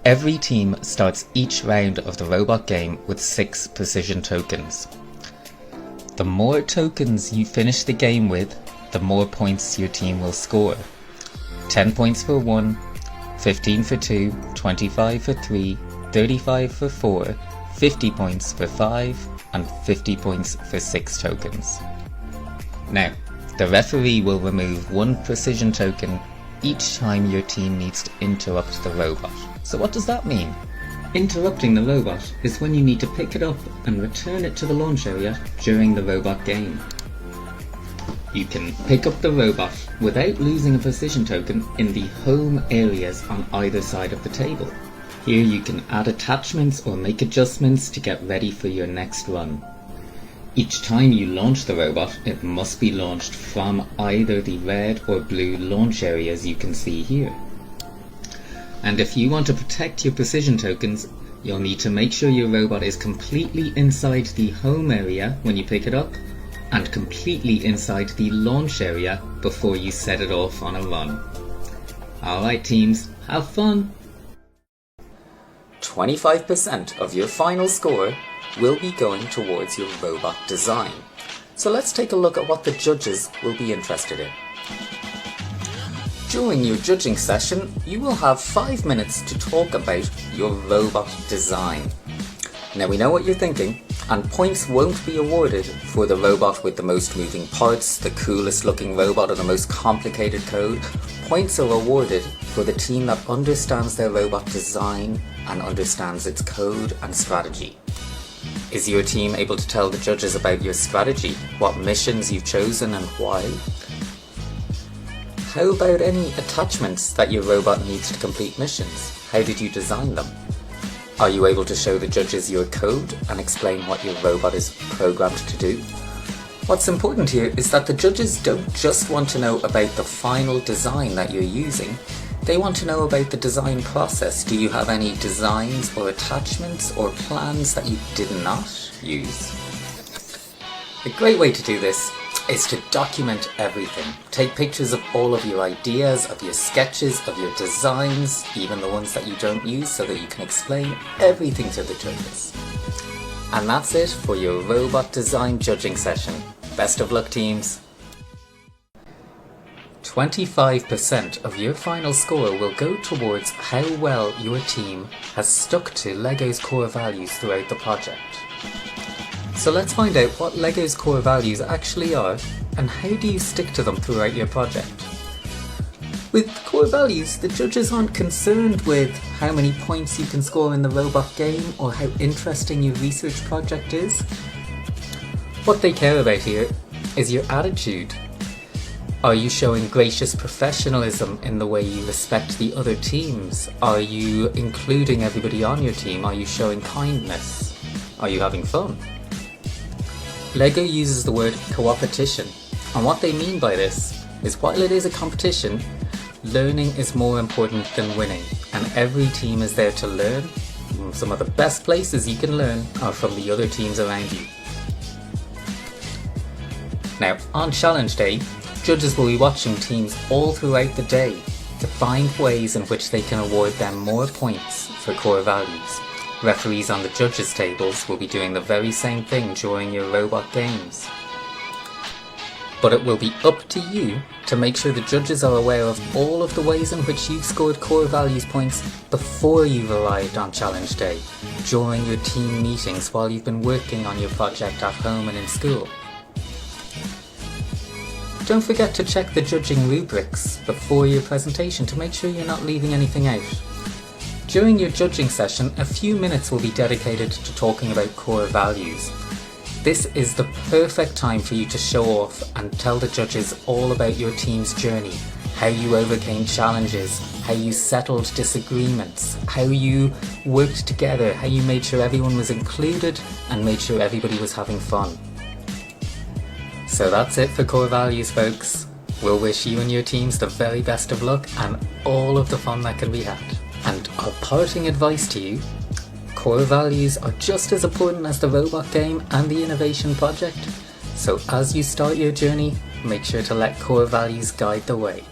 Every team starts each round of the robot game with 6 precision tokens. The more tokens you finish the game with, the more points your team will score. 10 points for 1, 15 for 2, 25 for 3, 35 for 4, 50 points for 5, and 50 points for 6 tokens. Now, the referee will remove 1 precision token each time your team needs to interrupt the robot. So what does that mean? Interrupting the robot is when you need to pick it up and return it to the launch area during the robot game. You can pick up the robot without losing a precision token in the home areas on either side of the table. Here you can add attachments or make adjustments to get ready for your next run. Each time you launch the robot, it must be launched from either the red or blue launch areas you can see here. And if you want to protect your precision tokens, you'll need to make sure your robot is completely inside the home area when you pick it up, and completely inside the launch area before you set it off on a run. Alright teams, have fun! 25% of your final score will be going towards your robot design. So let's take a look at what the judges will be interested in. During your judging session, you will have 5 minutes to talk about your robot design. Now we know what you're thinking, and points won't be awarded for the robot with the most moving parts, the coolest looking robot, or the most complicated code. Points are awarded for the team that understands their robot design and understands its code and strategy. Is your team able to tell the judges about your strategy, what missions you've chosen and why? How about any attachments that your robot needs to complete missions? How did you design them? Are you able to show the judges your code and explain what your robot is programmed to do? What's important here is that the judges don't just want to know about the final design that you're using, they want to know about the design process. Do you have any designs or attachments or plans that you did not use? A great way to do this is to document everything. Take pictures of all of your ideas, of your sketches, of your designs, even the ones that you don't use, so that you can explain everything to the judges. And that's it for your robot design judging session. Best of luck teams! 25% of your final score will go towards how well your team has stuck to LEGO's core values throughout the project. So let's find out what LEGO's core values actually are and how do you stick to them throughout your project. With core values, the judges aren't concerned with how many points you can score in the robot game or how interesting your research project is. What they care about here is your attitude. Are you showing gracious professionalism in the way you respect the other teams? Are you including everybody on your team? Are you showing kindness? Are you having fun? LEGO uses the word co-opetition, and what they mean by this is while it is a competition, learning is more important than winning, and every team is there to learn. Some of the best places you can learn are from the other teams around you. Now, on challenge day, judges will be watching teams all throughout the day to find ways in which they can award them more points for core values. Referees on the judges' tables will be doing the very same thing during your robot games. But it will be up to you to make sure the judges are aware of all of the ways in which you've scored core values points before you've arrived on challenge day, during your team meetings while you've been working on your project at home and in school. Don't forget to check the judging rubrics before your presentation to make sure you're not leaving anything out. During your judging session, a few minutes will be dedicated to talking about core values. This is the perfect time for you to show off and tell the judges all about your team's journey, how you overcame challenges, how you settled disagreements, how you worked together, how you made sure everyone was included and made sure everybody was having fun. So that's it for core values, folks. We'll wish you and your teams the very best of luck and all of the fun that can be had. And our parting advice to you, core values are just as important as the robot game and the innovation project. So as you start your journey, make sure to let core values guide the way.